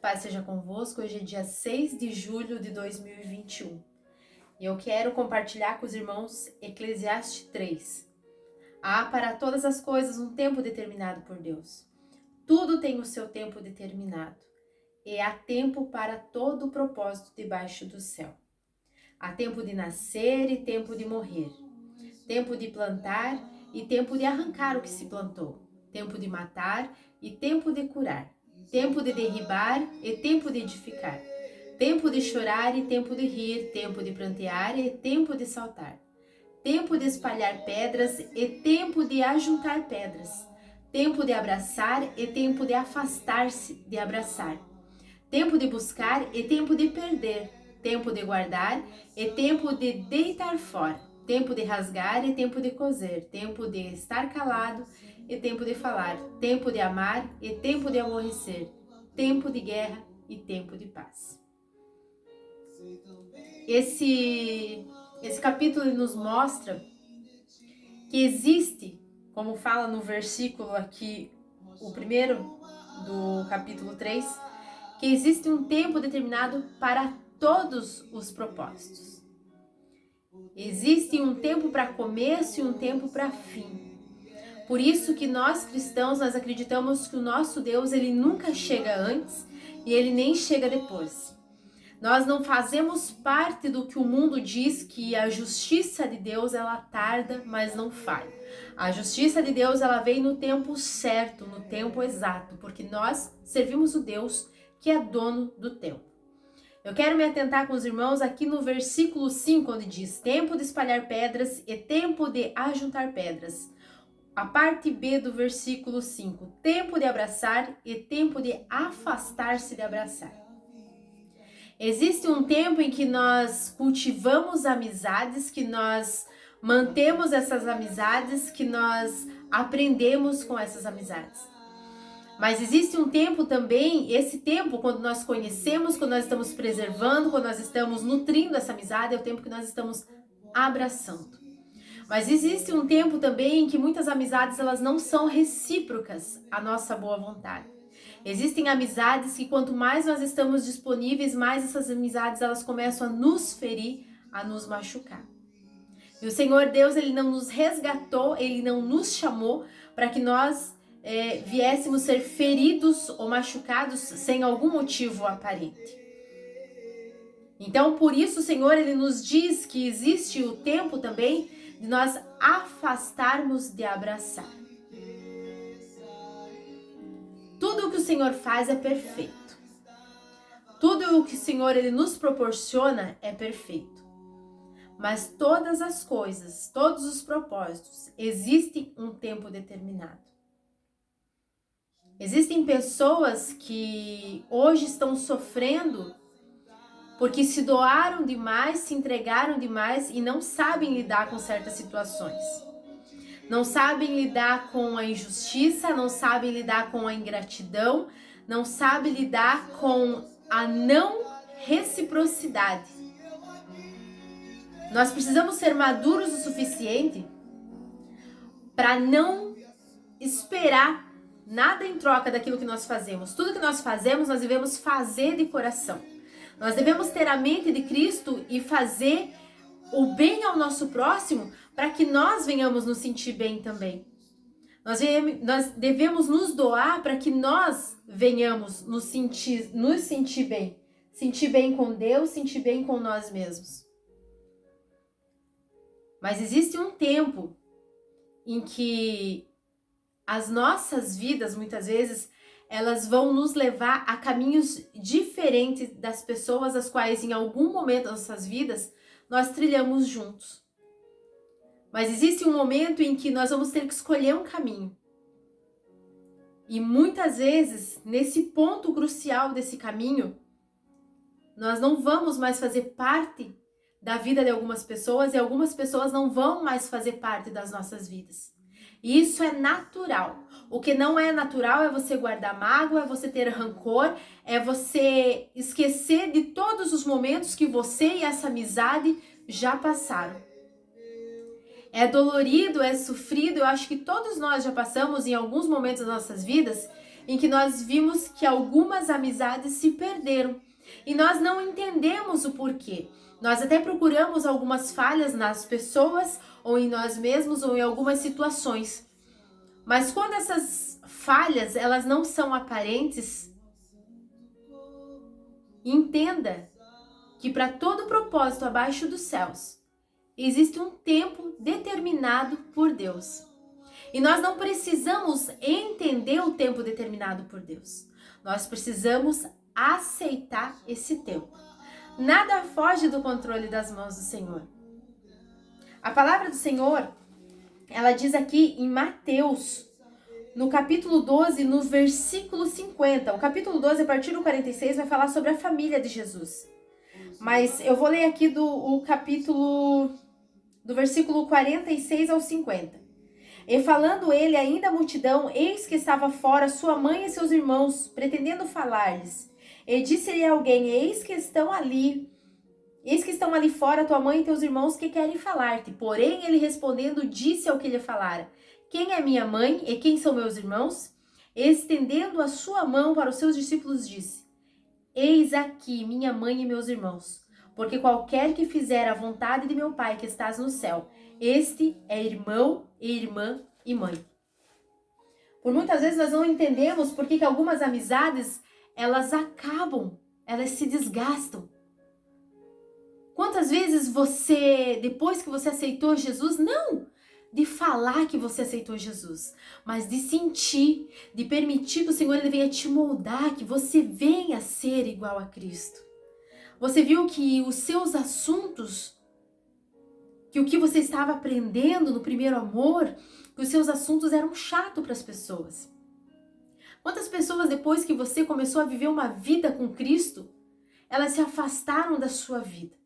Paz seja convosco, hoje é dia 6 de julho de 2021 e eu quero compartilhar com os irmãos Eclesiastes 3. Há para todas as coisas um tempo determinado por Deus. Tudo tem o seu tempo determinado e há tempo para todo o propósito debaixo do céu. Há tempo de nascer e tempo de morrer, tempo de plantar e tempo de arrancar o que se plantou, tempo de matar e tempo de curar, tempo de derribar e tempo de edificar, tempo de chorar e tempo de rir, tempo de prantear e tempo de saltar, tempo de espalhar pedras e tempo de ajuntar pedras, tempo de abraçar e tempo de afastar-se de abraçar, tempo de buscar e tempo de perder, tempo de guardar e tempo de deitar fora, tempo de rasgar e tempo de coser, tempo de estar calado e tempo de falar, tempo de amar e tempo de aborrecer, tempo de guerra e tempo de paz. Esse capítulo nos mostra que existe, como fala no versículo aqui, o primeiro do capítulo 3, que existe um tempo determinado para todos os propósitos. Existe um tempo para começo e um tempo para fim. Por isso que nós cristãos, nós acreditamos que o nosso Deus, ele nunca chega antes e ele nem chega depois. Nós não fazemos parte do que o mundo diz que a justiça de Deus, ela tarda, mas não falha. A justiça de Deus, ela vem no tempo certo, no tempo exato, porque nós servimos o Deus que é dono do tempo. Eu quero me atentar com os irmãos aqui no versículo 5, onde diz: tempo de espalhar pedras e tempo de ajuntar pedras. A parte B do versículo 5, tempo de abraçar e tempo de afastar-se de abraçar. Existe um tempo em que nós cultivamos amizades, que nós mantemos essas amizades, que nós aprendemos com essas amizades. Mas existe um tempo também, esse tempo, quando nós conhecemos, quando nós estamos preservando, quando nós estamos nutrindo essa amizade, é o tempo que nós estamos abraçando. Mas existe um tempo também em que muitas amizades, elas não são recíprocas à nossa boa vontade. Existem amizades que quanto mais nós estamos disponíveis, mais essas amizades, elas começam a nos ferir, a nos machucar. E o Senhor Deus, ele não nos resgatou, ele não nos chamou para que nós viéssemos ser feridos ou machucados sem algum motivo aparente. Então, por isso, o Senhor, ele nos diz que existe o tempo também de nós afastarmos de abraçar. Tudo o que o Senhor faz é perfeito. Tudo o que o Senhor, ele nos proporciona é perfeito. Mas todas as coisas, todos os propósitos, existem um tempo determinado. Existem pessoas que hoje estão sofrendo porque se doaram demais, se entregaram demais e não sabem lidar com certas situações. Não sabem lidar com a injustiça, não sabem lidar com a ingratidão, não sabem lidar com a não reciprocidade. Nós precisamos ser maduros o suficiente para não esperar nada em troca daquilo que nós fazemos. Tudo que nós fazemos, nós devemos fazer de coração. Nós devemos ter a mente de Cristo e fazer o bem ao nosso próximo para que nós venhamos nos sentir bem também. Nós devemos nos doar para que nós venhamos nos sentir bem. Sentir bem com Deus, sentir bem com nós mesmos. Mas existe um tempo em que as nossas vidas, muitas vezes, elas vão nos levar a caminhos diferentes das pessoas as quais, em algum momento das nossas vidas, nós trilhamos juntos. Mas existe um momento em que nós vamos ter que escolher um caminho. E muitas vezes, nesse ponto crucial desse caminho, nós não vamos mais fazer parte da vida de algumas pessoas e algumas pessoas não vão mais fazer parte das nossas vidas. E isso é natural. O que não é natural é você guardar mágoa, é você ter rancor, é você esquecer de todos os momentos que você e essa amizade já passaram. É dolorido, é sofrido, eu acho que todos nós já passamos em alguns momentos das nossas vidas em que nós vimos que algumas amizades se perderam e nós não entendemos o porquê. Nós até procuramos algumas falhas nas pessoas ou em nós mesmos ou em algumas situações. Mas quando essas falhas, elas não são aparentes, entenda que para todo propósito abaixo dos céus, existe um tempo determinado por Deus. E nós não precisamos entender o tempo determinado por Deus. Nós precisamos aceitar esse tempo. Nada foge do controle das mãos do Senhor. A palavra do Senhor, ela diz aqui em Mateus, no capítulo 12, no versículo 50. O capítulo 12, a partir do 46, vai falar sobre a família de Jesus. Mas eu vou ler aqui do versículo 46 ao 50. E falando ele ainda à multidão, eis que estava fora sua mãe e seus irmãos, pretendendo falar-lhes. E disse-lhe alguém, eis que estão ali fora tua mãe e teus irmãos que querem falar-te. Porém ele respondendo, disse ao que lhe falara, quem é minha mãe e quem são meus irmãos? E estendendo a sua mão para os seus discípulos, disse, eis aqui minha mãe e meus irmãos, porque qualquer que fizer a vontade de meu Pai que estás no céu, este é irmão e irmã e mãe. Por muitas vezes nós não entendemos por que algumas amizades, elas acabam, elas se desgastam. Quantas vezes você, depois que você aceitou Jesus, não de falar que você aceitou Jesus, mas de sentir, de permitir que o Senhor ele venha te moldar, que você venha ser igual a Cristo. Você viu que os seus assuntos, que o que você estava aprendendo no primeiro amor, que os seus assuntos eram chatos para as pessoas. Quantas pessoas depois que você começou a viver uma vida com Cristo, elas se afastaram da sua vida?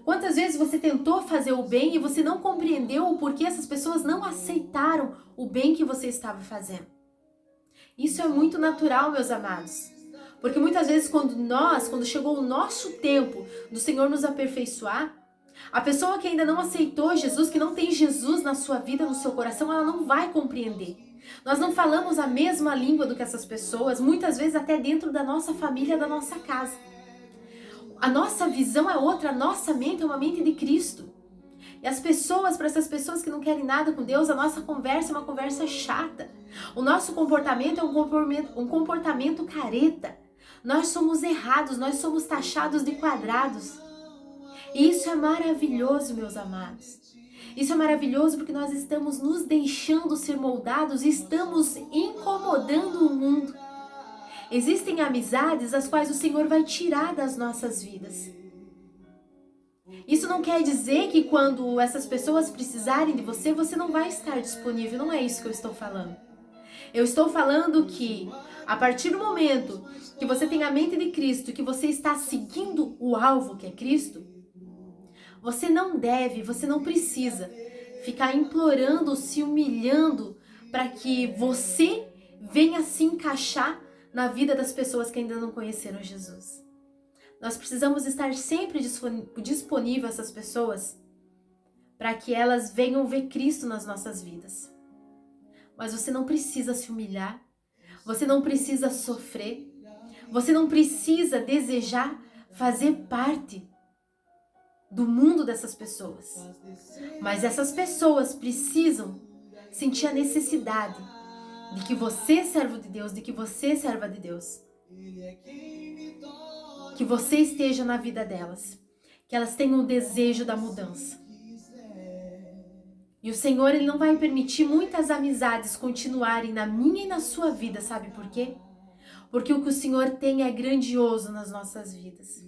Quantas vezes você tentou fazer o bem e você não compreendeu o porquê essas pessoas não aceitaram o bem que você estava fazendo? Isso é muito natural, meus amados. Porque muitas vezes quando chegou o nosso tempo do Senhor nos aperfeiçoar, a pessoa que ainda não aceitou Jesus, que não tem Jesus na sua vida, no seu coração, ela não vai compreender. Nós não falamos a mesma língua do que essas pessoas, muitas vezes até dentro da nossa família, da nossa casa. A nossa visão é outra, a nossa mente é uma mente de Cristo. E as pessoas, para essas pessoas que não querem nada com Deus, a nossa conversa é uma conversa chata. O nosso comportamento é um comportamento careta. Nós somos errados, nós somos taxados de quadrados. E isso é maravilhoso, meus amados. Isso é maravilhoso porque nós estamos nos deixando ser moldados e estamos incomodando o mundo. Existem amizades as quais o Senhor vai tirar das nossas vidas. Isso não quer dizer que quando essas pessoas precisarem de você, você não vai estar disponível. Não é isso que eu estou falando. Eu estou falando que a partir do momento que você tem a mente de Cristo, que você está seguindo o alvo que é Cristo, você não deve, você não precisa ficar implorando, se humilhando para que você venha se encaixar na vida das pessoas que ainda não conheceram Jesus. Nós precisamos estar sempre disponível a essas pessoas para que elas venham ver Cristo nas nossas vidas. Mas você não precisa se humilhar, você não precisa sofrer, você não precisa desejar fazer parte do mundo dessas pessoas. Mas essas pessoas precisam sentir a necessidade de que você é servo de Deus, de que você é serva de Deus. Que você esteja na vida delas, que elas tenham o desejo da mudança. E o Senhor, Ele não vai permitir muitas amizades continuarem na minha e na sua vida, sabe por quê? Porque o que o Senhor tem é grandioso nas nossas vidas.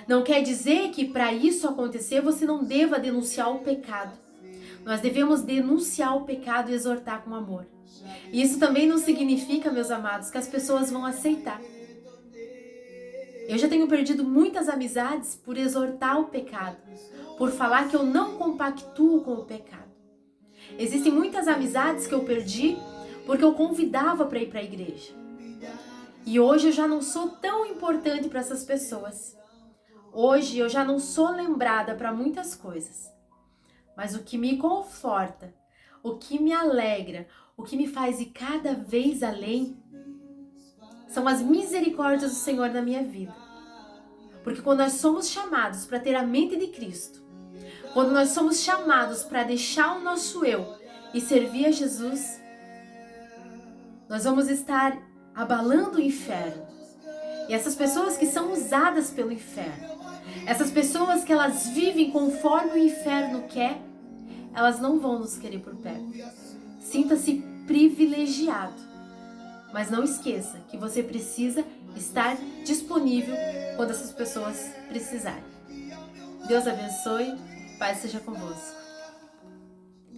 Não quer dizer que para isso acontecer você não deva denunciar o pecado. Nós devemos denunciar o pecado e exortar com amor. E isso também não significa, meus amados, que as pessoas vão aceitar. Eu já tenho perdido muitas amizades por exortar o pecado, por falar que eu não compactuo com o pecado. Existem muitas amizades que eu perdi porque eu convidava para ir para a igreja. E hoje eu já não sou tão importante para essas pessoas. Hoje eu já não sou lembrada para muitas coisas. Mas o que me conforta, o que me alegra, o que me faz ir cada vez além, são as misericórdias do Senhor na minha vida. Porque quando nós somos chamados para ter a mente de Cristo, quando nós somos chamados para deixar o nosso eu e servir a Jesus, nós vamos estar abalando o inferno. E essas pessoas que são usadas pelo inferno, essas pessoas que elas vivem conforme o inferno quer, elas não vão nos querer por perto. Sinta-se privilegiado, mas não esqueça que você precisa estar disponível quando essas pessoas precisarem. Deus abençoe, paz seja convosco.